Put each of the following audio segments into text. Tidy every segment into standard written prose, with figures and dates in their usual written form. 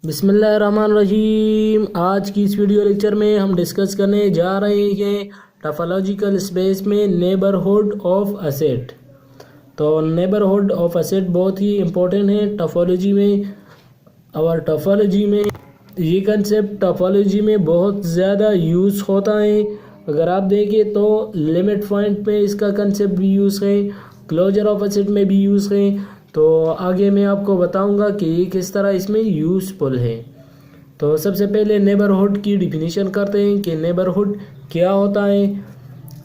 बिस्मिल्लाहिर्रहमानिर्रहीम। आज की इस वीडियो लेक्चर में हम डिस्कस करने जा रहे हैं टोपोलॉजिकल स्पेस में नेबरहुड ऑफ अ सेट। तो नेबरहुड ऑफ अ सेट बहुत ही इम्पोर्टेंट है टोपोलॉजी में। और टोपोलॉजी में ये कंसेप्ट टोपोलॉजी में बहुत ज़्यादा यूज़ होता है। अगर आप देखें तो लिमिट पॉइंट में इसका कंसेप्ट भी यूज़ है, क्लोजर ऑफ अ सेट में भी यूज़ है। तो आगे मैं आपको बताऊंगा कि ये किस तरह इसमें यूज़फुल है। तो सबसे पहले नेबरहुड की डिफिनीशन करते हैं कि नेबरहुड क्या होता है।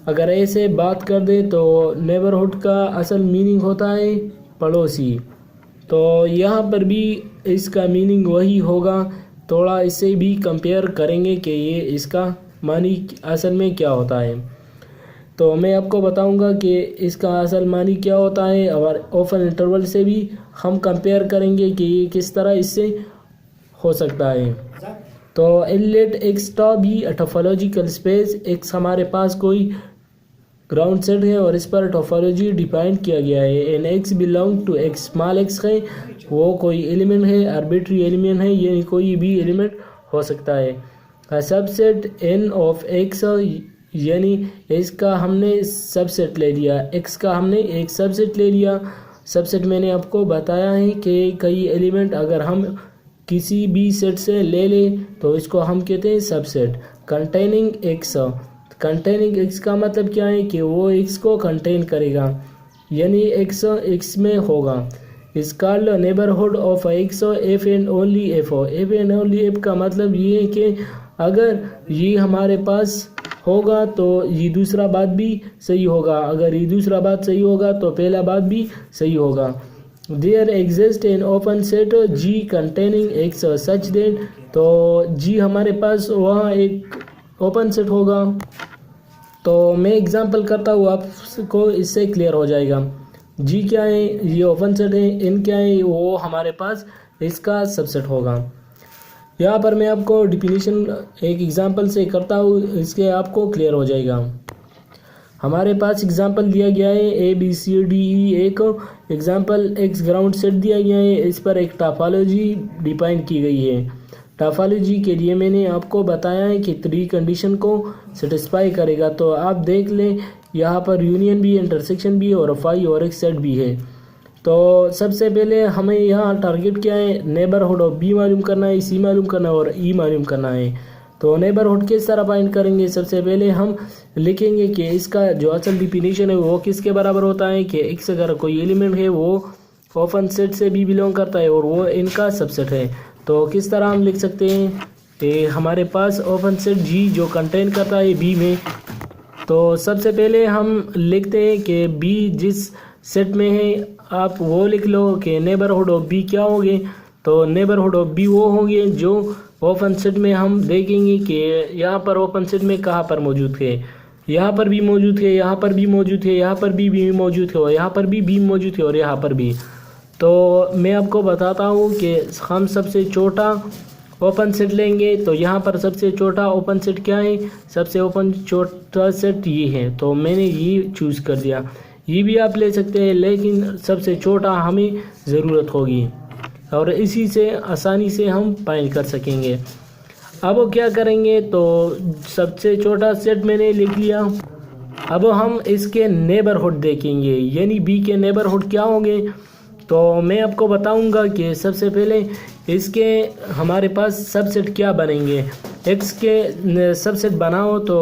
अगर ऐसे बात कर दे तो नेबरहुड का असल मीनिंग होता है पड़ोसी। तो यहाँ पर भी इसका मीनिंग वही होगा, थोड़ा इससे भी कंपेयर करेंगे कि ये इसका मानी असल में क्या होता है। तो मैं आपको बताऊंगा कि इसका असल मानी क्या होता है और ओपन इंटरवल से भी हम कंपेयर करेंगे कि ये किस तरह इससे हो सकता है। तो लेट एक्स भी टोपोलॉजिकल स्पेस। एक्स हमारे पास कोई ग्राउंड सेट है और इस पर टोपोलॉजी डिफाइन किया गया है। N x belong to x, small x है वो कोई एलिमेंट है, आर्बिट्री एलिमेंट है, ये कोई भी एलिमेंट हो सकता है। सबसेट एन ऑफ एक्स, यानी इसका हमने सबसेट ले लिया, एक्स का हमने एक सबसेट ले लिया। सबसेट मैंने आपको बताया है कि कई एलिमेंट अगर हम किसी भी सेट से ले लें तो इसको हम कहते हैं subset. Containing x, containing x का मतलब क्या है कि वो एक्स को कंटेन करेगा, यानी एक्स एक्स में होगा। इस called neighbourhood of x F and only F. F and only F का मतलब ये है कि अगर ये हमारे पास होगा तो ये दूसरा बात भी सही होगा, अगर ये दूसरा बात सही होगा तो पहला बात भी सही होगा। There exist an open set G containing x such that, तो जी हमारे पास वहाँ एक ओपन सेट होगा। तो मैं एग्जांपल करता हूँ, आपको इससे क्लियर हो जाएगा। जी क्या है, ये ओपन सेट है। एन क्या है, वो हमारे पास इसका सबसेट होगा। यहाँ पर मैं आपको डिफिनीशन एक एग्जांपल से करता हूँ, इसके आपको क्लियर हो जाएगा। हमारे पास एग्जांपल दिया गया है A B C D E. एक एग्जांपल एक्स ग्राउंड सेट दिया गया है, इस पर एक टोपोलॉजी डिफाइन की गई है। टोपोलॉजी के लिए मैंने आपको बताया है कि 3 कंडीशन को सेटिस्फाई करेगा। तो आप देख लें, यहाँ पर यूनियन भी, इंटरसेक्शन भी और फाई और एक सेट भी है। तो सबसे पहले हमें यहाँ टारगेट क्या है, नेबरहुड ऑफ बी मालूम करना है, सी मालूम करना है और ई मालूम करना है। तो नेबरहुड किस तरह फाइंड करेंगे, सबसे पहले हम लिखेंगे कि इसका जो असल डिफिनीशन है वो किसके बराबर होता है कि एक्स अगर कोई एलिमेंट है वो ओपन सेट से भी बिलोंग करता है और वो इनका सबसेट है। तो किस तरह हम लिख सकते हैं कि हमारे पास ओपन सेट जी जो कंटेन करता है बी में। तो सबसे पहले हम लिखते हैं कि बी जिस सेट में है आप वो लिख लो कि नेबरहुड ऑफ बी क्या होंगे। तो नेबरहुड ऑफ बी वो होंगे जो ओपन सेट में हम देखेंगे कि यहाँ पर ओपन सेट में कहाँ पर मौजूद है, यहाँ पर भी मौजूद है, यहाँ पर भी मौजूद है, यहाँ पर भी मौजूद है और यहाँ पर भी मौजूद है और यहाँ पर भी। तो मैं आपको बताता हूँ कि हम सबसे छोटा ओपन सेट लेंगे। तो यहाँ पर सबसे छोटा ओपन सेट क्या है, सबसे ओपन छोटा सेट ये है, तो मैंने ये चूज़ कर दिया। ये भी आप ले सकते हैं लेकिन सबसे छोटा हमें ज़रूरत होगी और इसी से आसानी से हम फाइंड कर सकेंगे। अब क्या करेंगे, तो सबसे छोटा सेट मैंने लिख लिया। अब हम इसके नेबरहुड देखेंगे, यानी बी के नेबरहुड क्या होंगे। तो मैं आपको बताऊंगा कि सबसे पहले इसके हमारे पास सबसेट क्या बनेंगे। एक्स के सबसेट बनाओ तो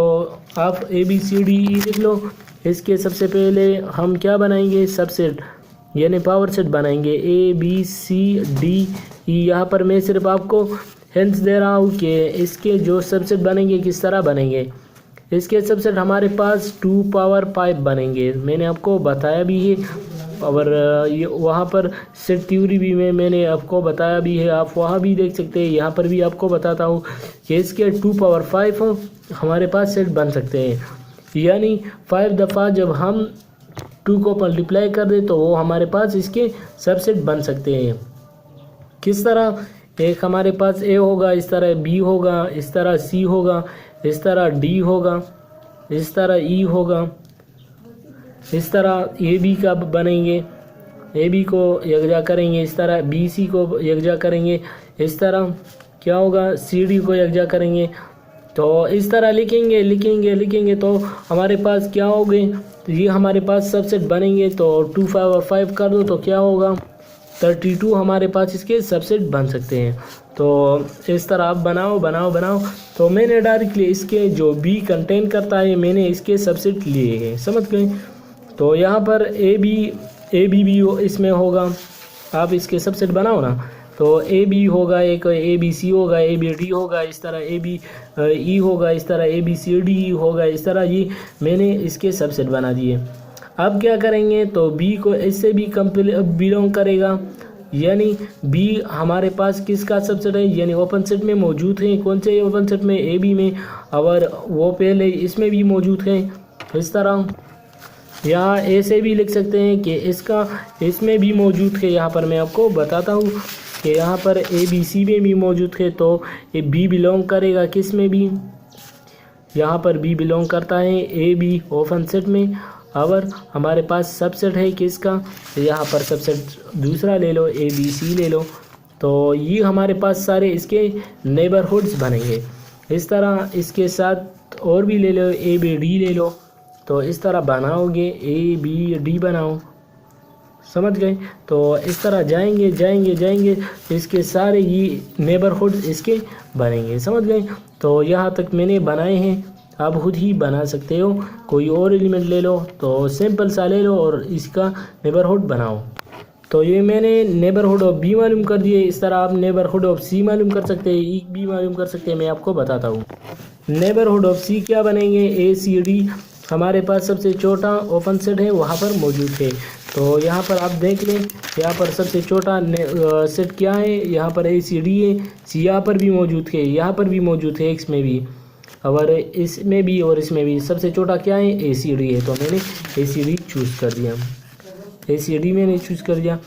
आप A B C D E लिख लो। इसके सबसे पहले हम क्या बनाएंगे, सबसेट यानी पावर सेट बनाएंगे A B C D E. यहाँ पर मैं सिर्फ आपको हिंट्स दे रहा हूँ कि इसके जो सबसेट बनेंगे किस तरह बनेंगे। इसके सबसेट हमारे पास 2 पावर 5 बनेंगे, मैंने आपको बताया भी है और ये वहाँ पर सेट थ्योरी भी मैंने आपको बताया भी है, आप वहाँ भी देख सकते हैं। यहाँ पर भी आपको बताता हूँ कि इसके 2 पावर 5 हमारे पास सेट बन सकते हैं, यानी 5 दफ़ा जब हम 2 को मल्टीप्लाई कर दें तो वो हमारे पास इसके सबसेट बन सकते हैं। किस तरह, एक हमारे पास ए होगा, इस तरह बी होगा, इस तरह सी होगा, इस तरह डी होगा, इस तरह ई होगा, इस तरह ए बी का बनेंगे, ए बी को यकजा करेंगे, इस तरह बी सी को यकजा करेंगे, इस तरह क्या होगा, सी डी को यकजा करेंगे तो इस तरह लिखेंगे तो हमारे पास क्या हो गए, ये हमारे पास सबसेट बनेंगे। तो 2 5 और 5 कर दो तो क्या होगा, 32 हमारे पास इसके सबसेट बन सकते हैं। तो इस तरह आप बनाओ। तो मैंने डायरेक्टली इसके जो बी कंटेन करता है मैंने इसके सबसेट लिए हैं, समझ गए। तो यहाँ पर ए बी भी इसमें होगा, आप इसके सबसेट बनाओ ना। तो ए बी होगा, एक ए बी सी होगा, ए बी डी होगा, इस तरह ए बी ई होगा, इस तरह ए बी सी डी होगा, इस तरह ये मैंने इसके सबसेट बना दिए। अब क्या करेंगे, तो बी को इससे भी बिलोंग करेगा, यानी बी हमारे पास किसका सबसेट है, यानी ओपन सेट में मौजूद है। कौन से ओपन सेट में, ए बी में, और वो पहले इसमें भी मौजूद है। इस तरह यहाँ ए से भी लिख सकते हैं कि इसका इसमें भी मौजूद है। यहाँ पर मैं आपको बताता हूँ कि यहाँ पर ए बी सी में भी मौजूद है, तो ये बी बिलोंग करेगा किस में भी, यहाँ पर बी बिलोंग करता है ए बी ओपन सेट में। और हमारे पास सबसेट है किसका, तो यहाँ पर सबसेट दूसरा ले लो, ए बी सी ले लो। तो ये हमारे पास सारे इसके नेबरहुड्स बनेंगे। इस तरह इसके साथ और भी ले लो, ए बी डी ले लो। तो इस तरह बनाओगे, ए बी डी बनाओ, समझ गए। तो इस तरह जाएंगे इसके सारे ये नेबरहुड्स इसके बनेंगे, समझ गए। तो यहाँ तक मैंने बनाए हैं, आप खुद ही बना सकते हो। कोई और एलिमेंट ले लो, तो सिंपल सा ले लो और इसका नेबरहुड बनाओ। तो ये मैंने नेबरहुड ऑफ बी मालूम कर दिए। इस तरह आप नेबरहुड ऑफ सी मालूम कर सकते हैं, ई बी मालूम कर सकते हैं। मैं आपको बताता हूँ नेबरहुड ऑफ सी क्या बनेंगे, ए सी डी हमारे पास सबसे छोटा ओपन सेट है वहाँ पर मौजूद है। तो यहाँ पर आप देख लें, यहाँ पर सबसे छोटा सेट क्या है, यहाँ पर ए सी डी है, सी यहाँ पर भी मौजूद है, यहाँ पर भी मौजूद है, एक्स में भी, और इसमें भी और इसमें भी सबसे छोटा क्या है, ए सी डी है। तो मैंने ए सी डी चूज़ कर दिया, ए सी डी मैंने चूज़ कर दिया।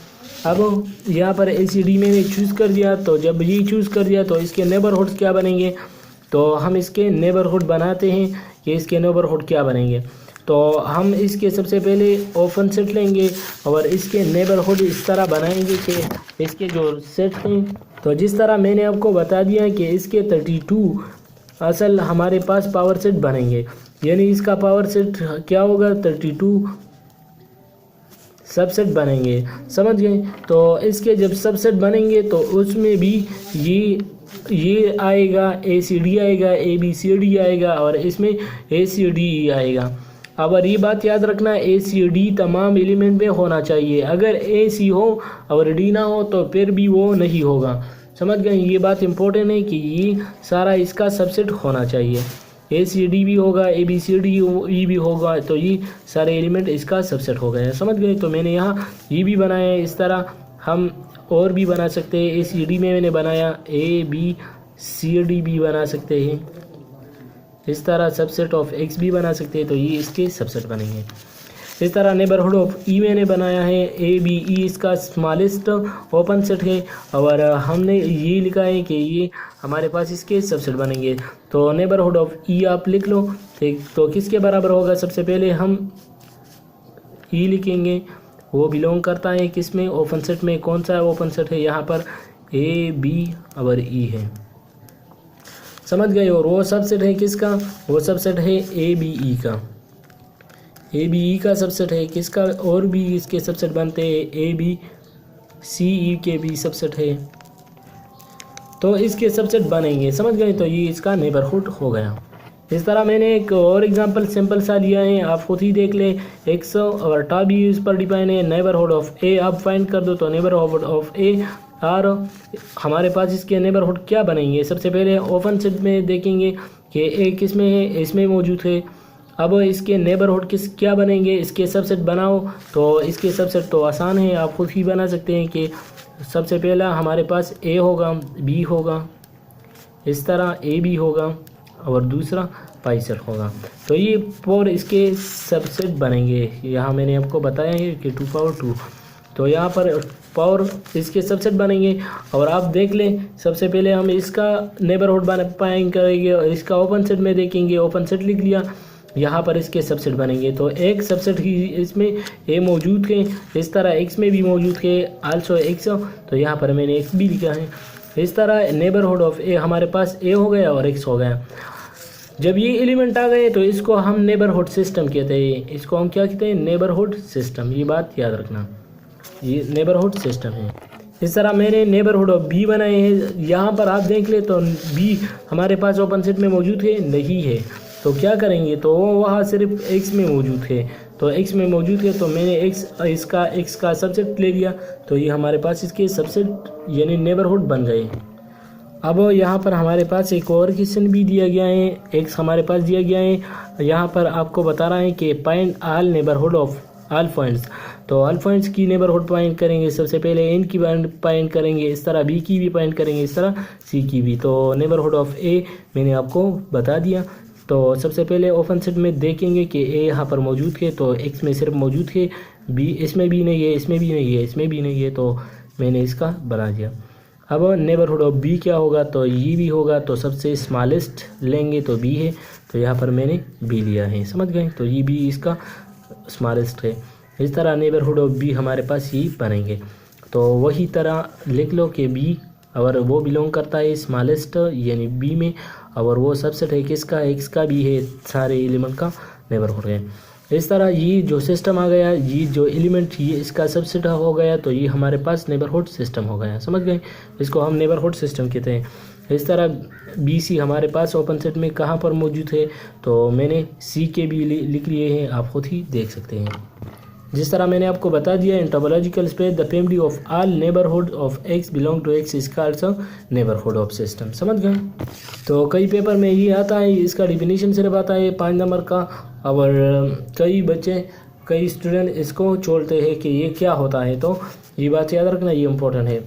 अब यहाँ पर ए सी डी मैंने चूज़ कर दिया, तो जब ये चूज़ कर दिया तो इसके नेबरहुड्स क्या बनेंगे, तो हम इसके नेबरहुड बनाते हैं कि इसके नेबरहुड क्या बनेंगे। तो हम इसके सबसे पहले ओपन सेट लेंगे और इसके नेबरहुड इस तरह बनाएंगे कि इसके जो सेट हैं, तो जिस तरह मैंने आपको बता दिया कि इसके 32 असल हमारे पास पावर सेट बनेंगे, यानी इसका पावर सेट क्या होगा, 32 सबसेट बनेंगे, समझ गए। तो इसके जब सबसेट बनेंगे तो उसमें भी ये आएगा, ए सी डी आएगा, ए बी सी डी आएगा, और इसमें ए सी डी आएगा। अब ये बात याद रखना, ए सी डी तमाम एलिमेंट में होना चाहिए। अगर ए सी हो और डी ना हो तो फिर भी वो नहीं होगा, समझ गए। ये बात इम्पोर्टेंट है कि ये सारा इसका सबसेट होना चाहिए। ए सी डी भी होगा, A B C D E भी होगा, तो ये सारे एलिमेंट इसका सबसेट हो गए, समझ गए। तो मैंने यहाँ ये भी बनाया है। इस तरह हम और भी बना सकते हैं। ए सी डी में मैंने बनाया, ए बी सी डी भी बना सकते हैं। इस तरह सबसेट ऑफ एक्स भी बना सकते हैं, तो ये इसके सबसेट बनेंगे। इस तरह नेबरहुड ऑफ ई मैंने बनाया है, ए बी ई इसका स्मॉलेस्ट ओपन सेट है, और हमने ये लिखा है कि ये हमारे पास इसके सबसेट बनेंगे। तो नेबरहुड ऑफ ई आप लिख लो, ठीक। तो किसके बराबर होगा, सबसे पहले हम ई लिखेंगे, वो बिलोंग करता है किस में, ओपन सेट में। कौन सा ओपन सेट है, यहाँ पर ए बी और ई है, समझ गए। और वो सबसेट है किसका, वो सबसेट है ए बी ई का, ए बी ई का सबसेट है किसका, और भी इसके सबसेट बनते हैं, ए बी सी ई के भी सबसेट है, तो इसके सबसेट बनेंगे, समझ गए। तो ये इसका नेबरहुड हो गया। इस तरह मैंने एक और एग्जांपल सिंपल सा लिया है, आप खुद ही देख लें। एक्स और टॉप भी इस पर डिपेंड है। नेबरहुड ऑफ ए आप फाइंड कर दो, तो नेबरहुड ऑफ ए और हमारे पास इसके नेबरहुड क्या बनेंगे। सबसे पहले ओपन सेट में देखेंगे कि ए किस में है, इसमें मौजूद है। अब इसके नेबरहुड क्या बनेंगे, इसके सबसेट बनाओ। तो इसके सबसेट तो आसान है, आप खुद ही बना सकते हैं कि सबसे पहला हमारे पास ए होगा, बी होगा, इस तरह ए बी होगा, और दूसरा पाई सेट होगा। तो ये 4 इसके सबसेट बनेंगे। यहाँ मैंने आपको बताया है कि 2 पावर 2, तो यहाँ पर पावर इसके सबसेट बनेंगे। और आप देख लें, सबसे पहले हम इसका नेबरहुड बना पाएंगे और इसका ओपन सेट में देखेंगे, ओपन सेट लिख लिया, यहाँ पर इसके सबसेट बनेंगे। तो एक सबसेट ही इसमें ए मौजूद है, इस तरह एक्स में भी मौजूद है, आल्सो एक्स, तो यहाँ पर मैंने एक्स भी लिखा है। इस तरह नेबरहुड ऑफ ए हमारे पास ए हो गया और एक्स हो गया। जब ये एलिमेंट आ गए तो इसको हम नेबरहुड सिस्टम कहते हैं। इसको हम क्या कहते हैं? Neighbourhood system. ये बात याद रखना, ये नेबरहुड सिस्टम है। इस तरह मैंने नेबरहुड ऑफ बी बनाए हैं। यहाँ पर आप देख ले तो बी हमारे पास ओपन सेट में मौजूद है नहीं है, तो क्या करेंगे? तो वहाँ सिर्फ एक्स में मौजूद है, तो एक्स में मौजूद है तो मैंने एक्स का सबसेट ले लिया, तो ये हमारे पास इसके सबसेट यानी नेबरहुड बन गए। अब यहाँ पर हमारे पास एक और क्वेश्चन भी दिया गया है, एक्स हमारे पास दिया गया है। यहाँ पर आपको बता रहा है कि find all neighbourhood of all points. तो ऑल पॉइंट्स की नेबरहुड फाइंड करेंगे। सबसे पहले एन की फाइंड करेंगे, इस तरह बी की भी फाइंड करेंगे, इस तरह सी की भी। तो नेबरहुड ऑफ ए मैंने आपको बता दिया। तो सबसे पहले ओपन सेट में देखेंगे कि ए यहाँ पर मौजूद है, तो एक्स में सिर्फ मौजूद है, बी इसमें भी नहीं है, इसमें भी नहीं है, इसमें भी नहीं है, तो मैंने इसका बना दिया। अब नेबरहुड ऑफ बी क्या होगा? तो ये भी होगा, तो सबसे स्मॉलेस्ट लेंगे तो बी है, तो यहाँ पर मैंने बी लिया है, समझ गए? तो ये भी इसका स्मॉलेस्ट है। इस तरह नेबरहुड ऑफ बी हमारे पास ये बनेंगे। तो वही तरह लिख लो कि बी और वो बिलोंग करता है स्मॉलेस्ट यानी बी में, और वो सबसेट है किसका? एक्स का भी है, सारे एलिमेंट का नेबरहुड है। इस तरह ये जो सिस्टम आ गया, ये जो एलिमेंट ये इसका सबसेट हो गया, तो ये हमारे पास नेबरहुड सिस्टम हो गया, समझ गए? इसको हम नेबरहुड सिस्टम कहते हैं। इस तरह बी सी हमारे पास ओपन सेट में कहाँ पर मौजूद है, तो मैंने सी के भी लिख लिए हैं, आप खुद ही देख सकते हैं। जिस तरह मैंने आपको बता दिया, in topological space the family of all neighbourhood of X belong to X is called neighbourhood of system, समझ गए? तो कई पेपर में ये आता है, इसका डिफिनीशन सिर्फ आता है 5 नंबर का, और कई स्टूडेंट इसको छोड़ते हैं कि ये क्या होता है, तो ये बात याद रखना, ये इम्पोर्टेंट है।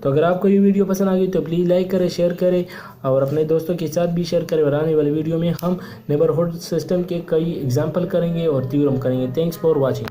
तो अगर आपको ये वीडियो पसंद आ गई तो प्लीज़ लाइक करें, शेयर करें और अपने दोस्तों के साथ भी शेयर करें। और आने वाले वीडियो में हम नेबरहुड सिस्टम के कई एग्जाम्पल करेंगे और थ्योरम करेंगे। Thanks for watching.